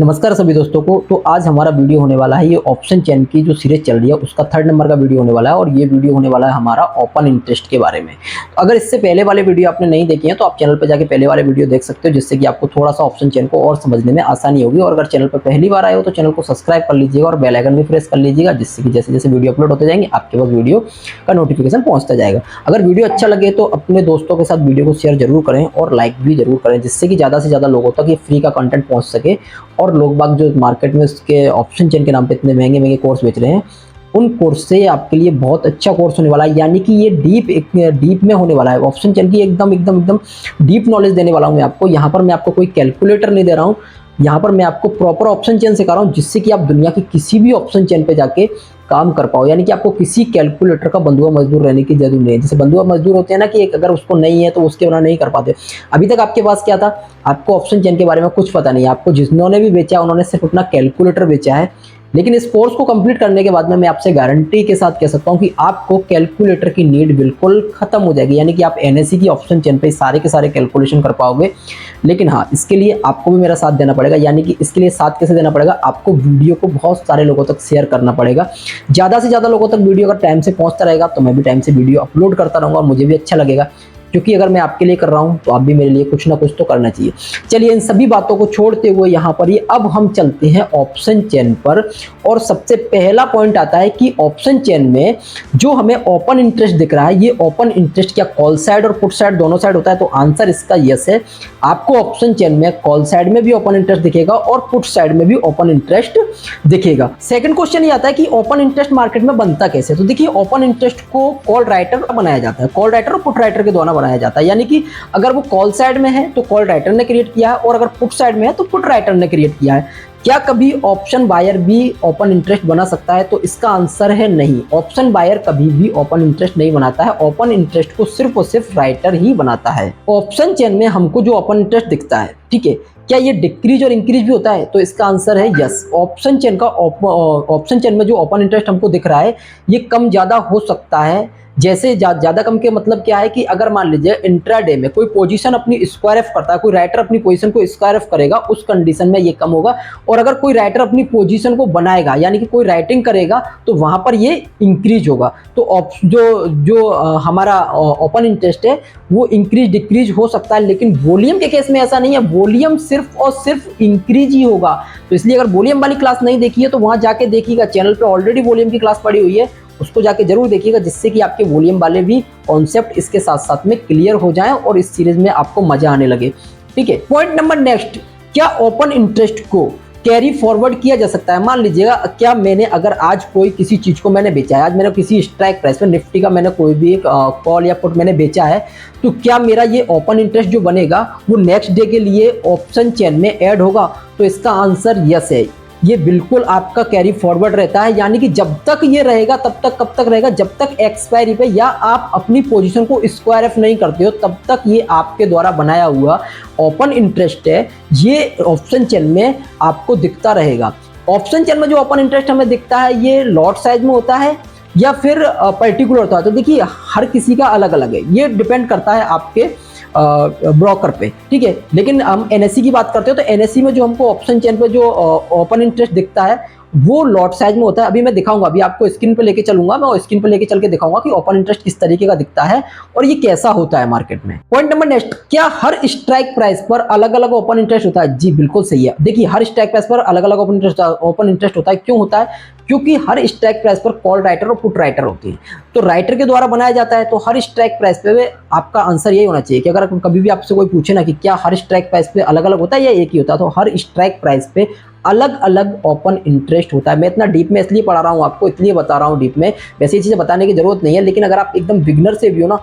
नमस्कार सभी दोस्तों को। तो आज हमारा वीडियो होने वाला है, ये ऑप्शन चेन की जो सीरीज चल रही है उसका 3rd नंबर का वीडियो होने वाला है। और ये वीडियो होने वाला है हमारा ओपन इंटरेस्ट के बारे में। तो अगर इससे पहले वाले वीडियो आपने नहीं देखे हैं तो आप चैनल पर जाके पहले वाले वीडियो देख सकते हो, जिससे कि आपको थोड़ा सा ऑप्शन चेन को और समझने में आसानी होगी। और अगर चैनल पर पहली बार आए हो तो चैनल को सब्सक्राइब कर लीजिएगा और बेल आइकन भी प्रेस कर लीजिएगा, जिससे कि जैसे जैसे वीडियो अपलोड होते जाएंगे आपके पास वीडियो का नोटिफिकेशन पहुंचता जाएगा। अगर वीडियो अच्छा लगे तो अपने दोस्तों के साथ वीडियो को शेयर जरूर करें और लाइक भी जरूर करें, जिससे कि ज़्यादा से ज़्यादा लोगों तक ये फ्री का कंटेंट पहुंच सके। और लोग बाग जो मार्केट में उसके ऑप्शन चेन के नाम पे इतने महंगे महंगे कोर्स बेच रहे हैं, उन कोर्स से आपके लिए बहुत अच्छा कोर्स होने वाला है। यानी कि ये डीप में होने वाला है। ऑप्शन चेन की एकदम एकदम एकदम डीप नॉलेज देने वाला हूँ मैं आपको। यहाँ पर मैं आपको कोई कैलकुलेटर नहीं दे रहा हूँ, यहाँ पर मैं आपको प्रॉपर ऑप्शन चेन सिखा रहा हूँ, जिससे कि आप दुनिया की किसी भी ऑप्शन चेन पे जाके काम कर पाओ। यानी कि आपको किसी कैलकुलेटर का बंधुआ मजदूर रहने की जरूरत नहीं है। जैसे बंधुआ मजदूर होते हैं ना, कि अगर उसको नहीं है तो उसके बिना नहीं कर पाते। अभी तक आपके पास क्या था, आपको ऑप्शन चेन के बारे में कुछ पता नहीं है। आपको जिन्होंने भी बेचा उन्होंने सिर्फ अपना कैलकुलेटर बेचा है। लेकिन इस कोर्स को कंप्लीट करने के बाद में मैं आपसे गारंटी के साथ कह सकता हूं कि आपको कैलकुलेटर की नीड बिल्कुल खत्म हो जाएगी। यानी कि आप एनएससी की ऑप्शन चेन पे सारे के सारे कैलकुलेशन कर पाओगे। लेकिन हाँ, इसके लिए आपको भी मेरा साथ देना पड़ेगा। यानी कि इसके लिए साथ कैसे देना पड़ेगा, आपको वीडियो को बहुत सारे लोगों तक शेयर करना पड़ेगा। ज़्यादा से ज़्यादा लोगों तक वीडियो अगर टाइम से पहुँचता रहेगा तो मैं भी टाइम से वीडियो अपलोड करता रहूँगा और मुझे भी अच्छा लगेगा। क्योंकि अगर मैं आपके लिए कर रहा हूं तो आप भी मेरे लिए कुछ ना कुछ तो करना चाहिए। चलिए, इन सभी बातों को छोड़ते हुए यहाँ पर अब हम चलते हैं ऑप्शन चेन पर। और सबसे पहला पॉइंट आता है कि ऑप्शन चेन में जो हमें ओपन इंटरेस्ट दिख रहा है, ये ओपन इंटरेस्ट क्या कॉल साइड और पुट साइड दोनों साइड होता है? तो आंसर इसका यस है। आपको ऑप्शन चेन में कॉल साइड में भी ओपन इंटरेस्ट दिखेगा और पुट साइड में भी ओपन इंटरेस्ट दिखेगा। सेकंड क्वेश्चन ये आता है कि ओपन इंटरेस्ट मार्केट में बनता कैसे? तो देखिए, ओपन इंटरेस्ट को कॉल राइटर बनाया जाता है। कॉल राइटर और पुट राइटर के द्वारा बनाया जाता है। यानी कि अगर वो कॉल साइड में है तो कॉल राइटर ने क्रिएट किया है, और अगर पुट साइड में है तो पुट राइटर ने क्रिएट किया है। क्या कभी ऑप्शन बायर भी ओपन इंटरेस्ट बना सकता है? तो इसका आंसर है नहीं। ऑप्शन बायर कभी भी ओपन इंटरेस्ट नहीं बनाता है। ओपन इंटरेस्ट को सिर्फ और सिर्फ राइटर ही बनाता है। ऑप्शन चेन में हमको जो ओपन इंटरेस्ट दिखता है, ठीक है, क्या ये डिक्रीज और इंक्रीज भी होता है? तो इसका आंसर है यस। ऑप्शन चेन में जो ओपन इंटरेस्ट हमको दिख रहा है, ये कम ज्यादा हो सकता है। जैसे ज्यादा कम के मतलब क्या है कि अगर मान लीजिए इंट्राडे में कोई पोजीशन अपनी स्क्वायर एफ करता है, कोई राइटर अपनी पोजीशन को स्क्वायर एफ करेगा, उस कंडीशन में ये कम होगा। और अगर कोई राइटर अपनी पोजीशन को बनाएगा, यानी कि कोई राइटिंग करेगा, तो वहां पर ये इंक्रीज होगा। तो जो हमारा ओपन इंटरेस्ट है वो इंक्रीज डिक्रीज हो सकता है, लेकिन वॉल्यूम के केस में ऐसा नहीं है। वॉल्यूम सिर्फ और सिर्फ इंक्रीज ही होगा। तो इसलिए अगर वॉल्यूम वाली क्लास नहीं देखी है तो वहां जाके देखिएगा। चैनल पे ऑलरेडी वॉल्यूम की क्लास पड़ी हुई है, उसको जाके जरूर देखिएगा, जिससे कि आपके वॉल्यूम वाले भी कॉन्सेप्ट इसके साथ साथ में क्लियर हो जाएं और इस सीरीज में आपको मजा आने लगे। ठीक है, पॉइंट नंबर नेक्स्ट, क्या ओपन इंटरेस्ट को कैरी फॉरवर्ड किया जा सकता है? मान लीजिएगा, क्या मैंने अगर आज कोई किसी चीज को मैंने बेचा है, आज मैंने किसी स्ट्राइक प्राइस में निफ्टी का मैंने कोई भी एक कॉल या पुट मैंने बेचा है, तो क्या मेरा ये ओपन इंटरेस्ट जो बनेगा वो नेक्स्ट डे के लिए ऑप्शन चेन में ऐड होगा? तो इसका आंसर यस है। ये बिल्कुल आपका कैरी फॉरवर्ड रहता है। यानी कि जब तक ये रहेगा तब तक, कब तक रहेगा? जब तक एक्सपायरी पे या आप अपनी पोजीशन को स्क्वायर एफ नहीं करते हो, तब तक ये आपके द्वारा बनाया हुआ ओपन इंटरेस्ट है, ये ऑप्शन चेन में आपको दिखता रहेगा। ऑप्शन चेन में जो ओपन इंटरेस्ट हमें दिखता है, ये लॉट साइज में होता है या फिर पर्टिकुलर होता है? तो देखिए, हर किसी का अलग अलग है, ये डिपेंड करता है आपके ब्रोकर पे। ठीक है, लेकिन हम एनएससी की बात करते हो तो एनएससी में जो हमको ऑप्शन चेन पे जो ओपन इंटरेस्ट दिखता है वो लॉट साइज में होता है। अभी मैं दिखाऊंगा, अभी आपको स्क्रीन पे लेके चलूंगा, मैं स्क्रीन पे लेके चल के दिखाऊंगा कि ओपन इंटरेस्ट किस तरीके का दिखता है और ये कैसा होता है मार्केट में। पॉइंट नंबर नेक्स्ट, क्या हर स्ट्राइक प्राइस पर अलग अलग ओपन इंटरेस्ट होता है? जी बिल्कुल सही है। देखिए, हर स्ट्राइक प्राइस पर अलग अलग ओपन इंटरेस्ट होता है। क्यों होता है? क्योंकि हर स्ट्राइक प्राइस पर कॉल राइटर और पुट राइटर होती है, तो राइटर के द्वारा बनाया जाता है। तो हर स्ट्राइक प्राइस पे आपका आंसर यही होना चाहिए कि अगर कभी भी आपसे कोई पूछे ना कि क्या हर स्ट्राइक प्राइस पे अलग अलग होता है या एक ही होता है, तो हर स्ट्राइक प्राइस पे अलग अलग ओपन इंटरेस्ट होता है। मैं इतना डीप में इसलिए पढ़ा रहा हूँ आपको, इसलिए बता रहा हूँ डीप में। वैसे ये चीजें बताने की जरूरत नहीं है, लेकिन अगर आप एकदम बिगनर से भी हो ना,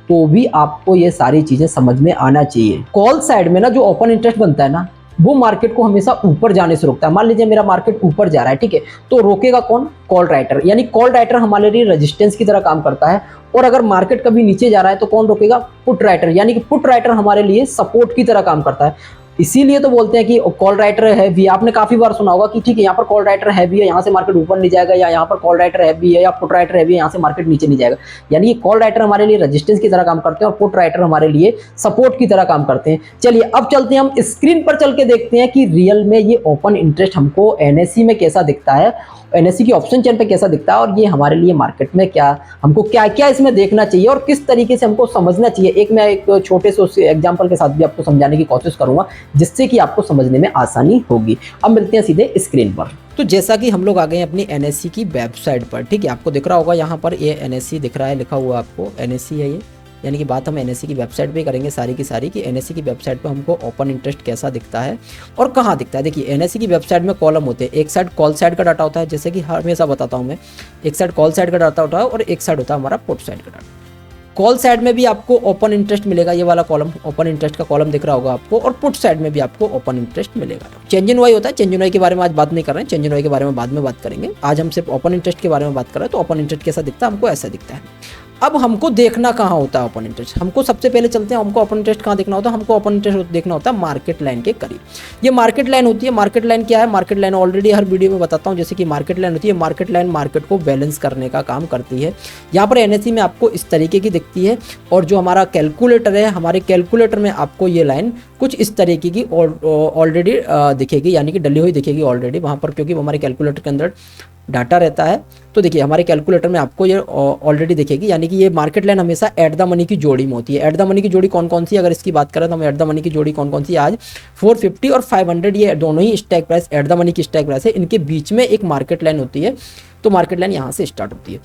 तो भी आपको ये सारी चीजें समझ में आना चाहिए। कॉल साइड में ना जो ओपन इंटरेस्ट बनता है ना, वो मार्केट को हमेशा ऊपर जाने से रोकता है। मान लीजिए मेरा मार्केट ऊपर जा रहा है, ठीक है, तो रोकेगा कौन? Call writer. यानी कॉल राइटर हमारे लिए रेजिस्टेंस की तरह काम करता है। और अगर मार्केट कभी नीचे जा रहा है तो कौन रोकेगा? Put writer. यानी कि पुट राइटर हमारे लिए सपोर्ट की तरह काम करता है। इसीलिए तो बोलते हैं कि कॉल राइटर हैवी, आपने काफी बार सुना होगा कि ठीक है यहाँ पर कॉल राइटर हैवी है, यहाँ से मार्केट ऊपर नहीं जाएगा, या यहाँ पर कॉल राइटर हैवी है या पुट राइटर हैवी है, यहाँ से मार्केट नीचे नहीं जाएगा। यानी ये कॉल राइटर हमारे लिए रेजिस्टेंस की तरह काम करते हैं और पुट राइटर हमारे लिए सपोर्ट की तरह काम करते हैं। चलिए अब चलते हैं, हम स्क्रीन पर चल के देखते हैं कि रियल में ये ओपन इंटरेस्ट हमको एनएससी में कैसा दिखता है, एनएससी की ऑप्शन चेन पे कैसा दिखता है, और ये हमारे लिए मार्केट में क्या, हमको क्या क्या इसमें देखना चाहिए और किस तरीके से हमको समझना चाहिए। मैं एक छोटे से एग्जांपल के साथ भी आपको समझाने की कोशिश करूंगा, जिससे कि आपको समझने में आसानी होगी। अब मिलते हैं सीधे स्क्रीन पर। तो जैसा कि हम लोग आ गए अपनी एनएससी की वेबसाइट पर, ठीक है, आपको दिख रहा होगा यहाँ पर ये एनएससी दिख रहा है, लिखा हुआ आपको एनएससी है ये। यानी कि बात हम एनएससी की वेबसाइट पे करेंगे सारी की सारी, कि एनएससी की वेबसाइट पे हमको ओपन इंटरेस्ट कैसा दिखता है और कहाँ दिखता है। देखिए एनएससी की वेबसाइट में कॉलम होते हैं, एक साइड कॉल साइड का डाटा होता है, जैसे कि हमेशा बताता हूँ मैं, एक साइड कॉल साइड का डाटा होता है और एक साइड होता है हमारा पुट साइड का डाटा। कॉल साइड में भी आपको ओपन इंटरेस्ट मिलेगा, ये वाला कॉलम ओपन इंटरेस्ट का कॉलम दिख रहा होगा आपको, और पुट साइड में भी आपको ओपन इंटरेस्ट मिलेगा। चेंज इन वाई होता है, चेंज इन वाई के बारे में आज बात नहीं कर रहे हैं, चेंज इन वाई के बारे में बाद में बात करेंगे। आज हम सिर्फ ओपन इंटरेस्ट के बारे में बात कर रहे हैं। तो ओपन इंटरेस्ट कैसा दिखता है, हमको ऐसा दिखता है। अब हमको देखना कहाँ होता है ओपन इंटरेस्ट, हमको सबसे पहले चलते हैं, हमको ओपन इंटरेस्ट कहाँ देखना होता है, हमको ओपन इंटरेस्ट देखना होता है मार्केट लाइन के करीब। ये मार्केट लाइन होती है। मार्केट लाइन क्या है, मार्केट लाइन ऑलरेडी हर वीडियो में बताता हूँ। जैसे कि मार्केट लाइन होती है, मार्केट लाइन मार्केट को बैलेंस करने का काम करती है। यहाँ पर एनएससी में आपको इस तरीके की दिखती है, और जो हमारा कैलकुलेटर है, हमारे कैलकुलेटर में आपको ये लाइन कुछ इस तरीके की ऑलरेडी दिखेगी, यानी कि डली हुई दिखेगी ऑलरेडी वहाँ पर, क्योंकि हमारे कैलकुलेटर के अंदर डाटा रहता है। तो देखिए हमारे कैलकुलेटर में आपको ये ऑलरेडी दिखेगी, यानी कि ये मार्केट लाइन हमेशा एट द मनी की जोड़ी में होती है। एट द मनी की जोड़ी कौन कौन सी, अगर इसकी बात करें तो हम एट द मनी की जोड़ी कौन कौन सी, आज 450 और 500 ये दोनों ही strike price at the money की स्ट्राइक प्राइस है। इनके बीच में एक मार्केट लाइन होती है, तो मार्केट लाइन यहाँ से स्टार्ट होती है।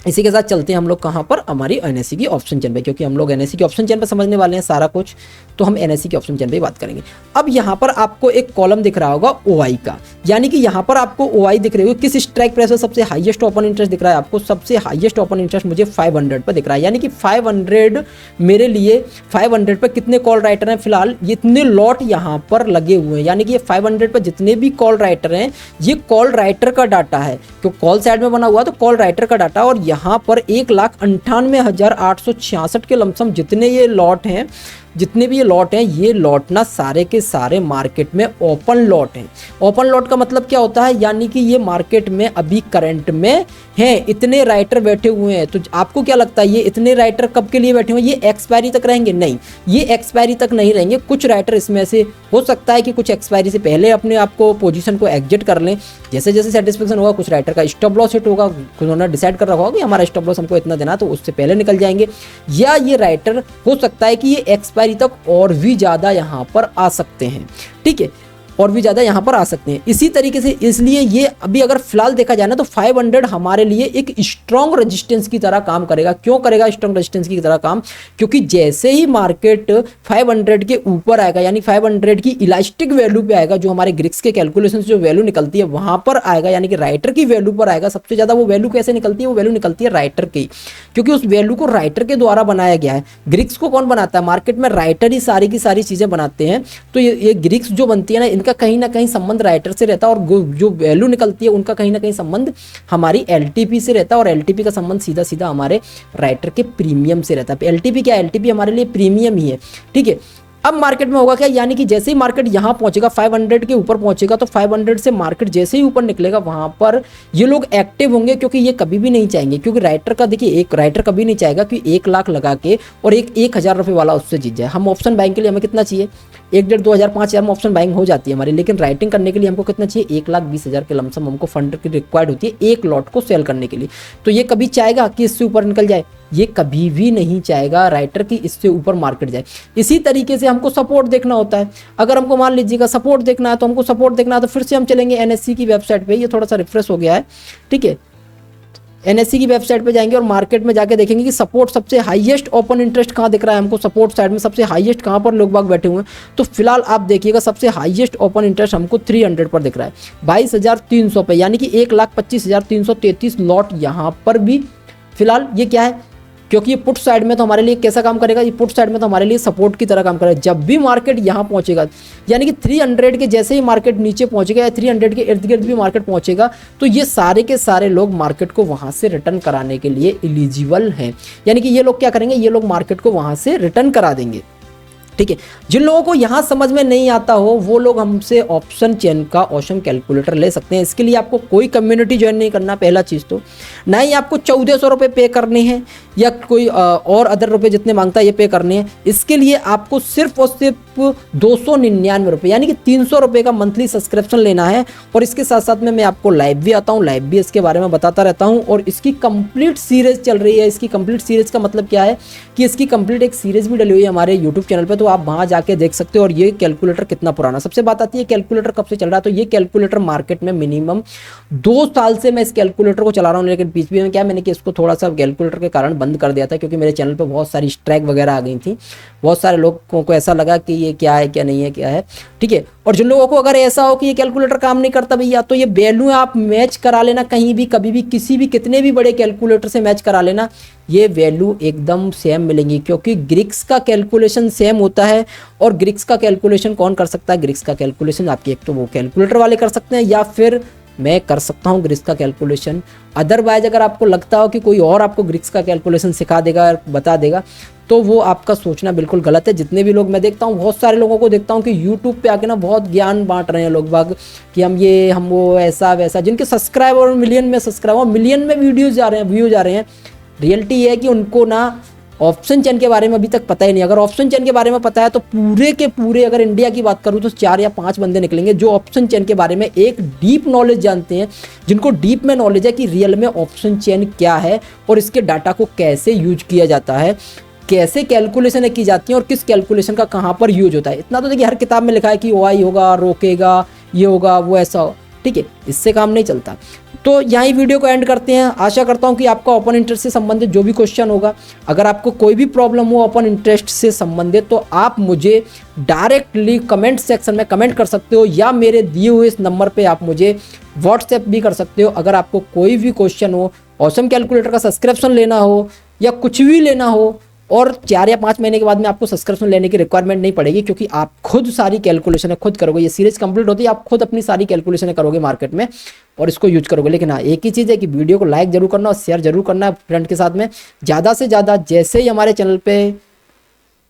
इसी के साथ चलते हैं हम लोग कहाँ पर, हमारी एनएससी की ऑप्शन चेन पे, क्योंकि हम लोग एनएससी की ऑप्शन चेन पे समझने वाले हैं सारा कुछ, तो हम एनएससी की ऑप्शन चेन पे बात करेंगे। अब यहाँ पर आपको एक कॉलम दिख रहा होगा ओआई का, यानी कि यहाँ पर आपको ओआई दिख रही होगी, किस स्ट्राइक प्राइस पर सबसे हाईएस्ट ओपन इंटरेस्ट दिख रहा है आपको। सबसे हाईएस्ट ओपन इंटरेस्ट मुझे 500 पर दिख रहा है, यानी कि 500 मेरे लिए 500 पर कितने कॉल राइटर हैं फिलहाल, ये इतने लॉट यहाँ पर लगे हुए हैं। यानी कि ये 500 पर जितने भी कॉल राइटर हैं, ये कॉल राइटर का डाटा है, क्योंकि कॉल साइड में बना हुआ तो कॉल राइटर का डाटा। और यहाँ पर 1,98,866 के लमसम जितने ये लॉट हैं, जितने भी ये लॉट हैं, ये लॉट ना सारे के सारे मार्केट में ओपन लॉट हैं। ओपन लॉट का मतलब क्या होता है, यानी कि ये मार्केट में अभी करंट में हैं, इतने राइटर बैठे हुए हैं। तो आपको क्या लगता है ये इतने राइटर कब के लिए बैठे हुए हैं, ये एक्सपायरी तक रहेंगे? नहीं, ये एक्सपायरी तक नहीं रहेंगे। कुछ राइटर इसमें से हो सकता है कि कुछ एक्सपायरी से पहले अपने आपको पोजीशन को एग्जिट कर लें, जैसे जैसे सेटिस्फेक्शन होगा। कुछ राइटर का स्टॉप लॉस हिट होगा, उन्होंने डिसाइड कर रखा होगा कि हमारा स्टॉप लॉस हमको इतना देना, तो उससे पहले निकल जाएंगे। या ये राइटर हो सकता है कि ये एक्सपायरी तक और भी ज़्यादा यहाँ पर आ सकते हैं, ठीक है, और भी ज़्यादा यहाँ पर आ सकते हैं। इसी तरीके से इसलिए ये अभी अगर फिलहाल देखा जाए ना, तो 500 हमारे लिए एक स्ट्रॉन्ग रेजिस्टेंस की तरह काम करेगा। क्यों करेगा स्ट्रॉन्ग रेजिस्टेंस की तरह काम? क्योंकि जैसे ही मार्केट 500 के ऊपर आएगा, यानी 500 की इलास्टिक वैल्यू पे आएगा, जो हमारे ग्रिक्स के कैलकुलेशन से जो वैल्यू निकलती है वहाँ पर आएगा, यानी कि राइटर की वैल्यू पर आएगा। सबसे ज़्यादा वो वैल्यू कैसे निकलती है? वो वैल्यू निकलती है राइटर की, क्योंकि उस वैल्यू को राइटर के द्वारा बनाया गया है। ग्रिक्स को कौन बनाता है? मार्केट में राइटर ही सारी की सारी चीज़ें बनाते हैं। तो ये ग्रिक्स जो बनती है ना, इनका कहीं ना कहीं संबंध राइटर से रहता है, और जो वैल्यू निकलती है उनका कहीं ना कहीं संबंध हमारी एलटीपी से रहता है, और एलटीपी का संबंध सीधा सीधा हमारे राइटर के प्रीमियम से रहता है। एलटीपी क्या है? एलटीपी हमारे लिए प्रीमियम ही है, ठीक है। अब मार्केट में होगा क्या, यानी कि जैसे ही मार्केट यहाँ पहुंचेगा 500 के ऊपर पहुंचेगा, तो 500 से मार्केट जैसे ही ऊपर निकलेगा वहां पर ये लोग एक्टिव होंगे, क्योंकि ये कभी भी नहीं चाहेंगे, क्योंकि राइटर का देखिए, एक राइटर कभी नहीं चाहेगा कि 1 लाख लगा के और 1,000 रुपये वाला उससे जीत जाए। हम ऑप्शन बाइंग के लिए हमें कितना चाहिए? 1,500, 2,000, 5,000 में ऑप्शन बाइंग हो जाती है हमारी, लेकिन राइटिंग करने के लिए हमको कितना चाहिए? 1,20,000 के लमसम हमको फंड की रिक्वायर्ड होती है एक लॉट को सेल करने के लिए। तो ये कभी चाहेगा कि इससे ऊपर निकल जाए? ये कभी भी नहीं चाहेगा राइटर की इससे ऊपर मार्केट जाए। इसी तरीके से हमको सपोर्ट देखना होता है। अगर हमको मान लीजिएगा सपोर्ट देखना है, तो हमको सपोर्ट देखना है तो फिर से हम चलेंगे एनएससी की वेबसाइट पे। ये थोड़ा सा रिफ्रेश हो गया है, ठीक है। एनएससी की वेबसाइट पे जाएंगे और मार्केट में जाके देखेंगे कि सपोर्ट सबसे हाईएस्ट ओपन इंटरेस्ट कहाँ दिख रहा है हमको, सपोर्ट साइड में सबसे हाईएस्ट कहाँ पर लोग बाग बैठे हुए हैं। तो फिलहाल आप देखिएगा सबसे हाईएस्ट ओपन इंटरेस्ट हमको 300 पर दिख रहा है, 22,300 पे, यानी कि 1,25,333 लॉट यहाँ पर भी फिलहाल ये क्या है, क्योंकि ये पुट साइड में तो हमारे लिए कैसा काम करेगा, ये पुट साइड में तो हमारे लिए सपोर्ट की तरह काम करेगा। जब भी मार्केट यहाँ पहुंचेगा, यानी कि 300 के जैसे ही मार्केट नीचे पहुंचेगा या 300 के इर्द गिर्द भी मार्केट पहुंचेगा, तो ये सारे के सारे लोग मार्केट को वहां से रिटर्न कराने के लिए एलिजिबल हैं। यानी कि ये लोग क्या करेंगे, ये लोग मार्केट को वहां से रिटर्न करा देंगे, ठीक है। जिन लोगों को यहाँ समझ में नहीं आता हो वो लोग हमसे ऑप्शन चेन का ऑसम कैलकुलेटर ले सकते हैं। इसके लिए आपको कोई कम्युनिटी ज्वाइन नहीं करना, पहला चीज़ तो ना ही आपको 1400 रुपये पे करने हैं या कोई और अदर रुपये जितने मांगता है ये पे करने हैं। इसके लिए आपको सिर्फ और सिर्फ 299 रुपये यानी कि 300 रुपये का मंथली सब्सक्रिप्शन लेना है। और इसके साथ साथ में मैं आपको लाइव भी आता हूँ, लाइव भी इसके बारे में बताता रहता हूँ। और इसकी कंप्लीट सीरीज चल रही है। इसकी कंप्लीट सीरीज का मतलब क्या है कि इसकी कंप्लीट एक सीरीज भी डली हुई है हमारे यूट्यूब चैनल पर, तो आप वहाँ जाके देख सकते हो। और ये कैलकुलेटर कितना पुराना, सबसे बात आती है कैलकुलेटर कब से चल रहा है। तो ये कैलकुलेटर मार्केट में मिनिमम 2 साल से मैं इस कैलकुलेटर को चला रहा हूँ। लेकिन बीच में क्या मैंने कि इसको थोड़ा सा कैलकुलेटर के कारण बंद कर दिया था, क्योंकि मेरे चैनल पे बहुत सारी स्ट्राइक वगैरह आ गई थी। बहुत सारे लोगों को ऐसा लगा कि ये क्या है क्या नहीं है क्या है, ठीक है। और जिन लोगों को अगर ऐसा हो कि ये कैलकुलेटर काम नहीं करता भैया, तो ये वैल्यू आप मैच करा लेना कहीं भी कभी भी किसी भी कितने भी बड़े कैलकुलेटर से मैच करा लेना, ये वैल्यू एकदम सेम मिलेंगी। क्योंकि ग्रिक्स का कैलकुलेशन सेम होता है। और ग्रिक्स का कैलकुलेशन कौन कर सकता है? ग्रिक्स का कैलकुलेशन आपकी एक तो वो कैलकुलेटर वाले कर सकते हैं या फिर मैं कर सकता हूँ ग्रिक्स का कैलकुलेशन। अदरवाइज अगर आपको लगता हो कि कोई और आपको ग्रिक्स का कैलकुलेशन सिखा देगा, बता देगा, तो वो आपका सोचना बिल्कुल गलत है। जितने भी लोग मैं देखता हूँ, बहुत सारे लोगों को देखता हूँ कि यूट्यूब पे आके ना बहुत ज्ञान बांट रहे हैं लोग बाग कि हम ये हम वो ऐसा वैसा, जिनके सब्सक्राइबर मिलियन में सब्सक्राइबर मिलियन में वीडियोज जा रहे हैं, व्यूज आ रहे हैं। रियलिटी ये है कि उनको ना ऑप्शन चेन के बारे में अभी तक पता ही नहीं। अगर ऑप्शन चेन के बारे में पता है तो पूरे के पूरे, अगर इंडिया की बात करूं तो 4 या 5 बंदे निकलेंगे जो ऑप्शन चेन के बारे में एक डीप नॉलेज जानते हैं, जिनको डीप में नॉलेज है कि रियल में ऑप्शन चेन क्या है और इसके डाटा को कैसे यूज किया जाता है, कैसे कैलकुलेशन की जाती है और किस कैलकुलेशन का कहाँ पर यूज होता है। इतना तो देखिए हर किताब में लिखा है कि OI होगा, रोकेगा, ये होगा, वो ऐसा हो, ठीक है। इससे काम नहीं चलता। तो यहीं वीडियो को एंड करते हैं। आशा करता हूं कि आपका ओपन इंटरेस्ट से संबंधित जो भी क्वेश्चन होगा, अगर आपको कोई भी प्रॉब्लम हो ओपन इंटरेस्ट से संबंधित, तो आप मुझे डायरेक्टली कमेंट सेक्शन में कमेंट कर सकते हो या मेरे दिए हुए इस नंबर पे आप मुझे व्हाट्सएप भी कर सकते हो। अगर आपको कोई भी क्वेश्चन हो, ऑसम कैलकुलेटर का सब्सक्रिप्शन लेना हो या कुछ भी लेना हो, और 4 या 5 महीने के बाद में आपको सब्सक्रिप्शन लेने की रिक्वायरमेंट नहीं पड़ेगी, क्योंकि आप खुद सारी कैलकुलेशन खुद करोगे। ये सीरीज कंप्लीट होती है, आप खुद अपनी सारी कैलकुलेशन करोगे मार्केट में और इसको यूज करोगे। लेकिन हाँ, एक ही चीज़ है कि वीडियो को लाइक जरूर करना और शेयर जरूर करना है फ्रेंड के साथ में ज़्यादा से ज़्यादा। जैसे ही हमारे चैनल पर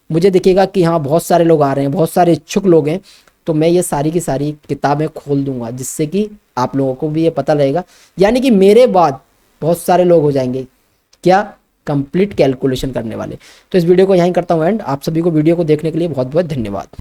मुझे दिखेगा कि हाँ बहुत सारे लोग आ रहे हैं, बहुत सारे इच्छुक लोग हैं, तो मैं ये सारी की सारी किताबें खोल दूंगा, जिससे कि आप लोगों को भी ये पता लगेगा। यानी कि मेरे बाद बहुत सारे लोग हो जाएंगे क्या, कंप्लीट कैलकुलेशन करने वाले। तो इस वीडियो को यहीं करता हूँ एंड। आप सभी को वीडियो को देखने के लिए बहुत बहुत धन्यवाद।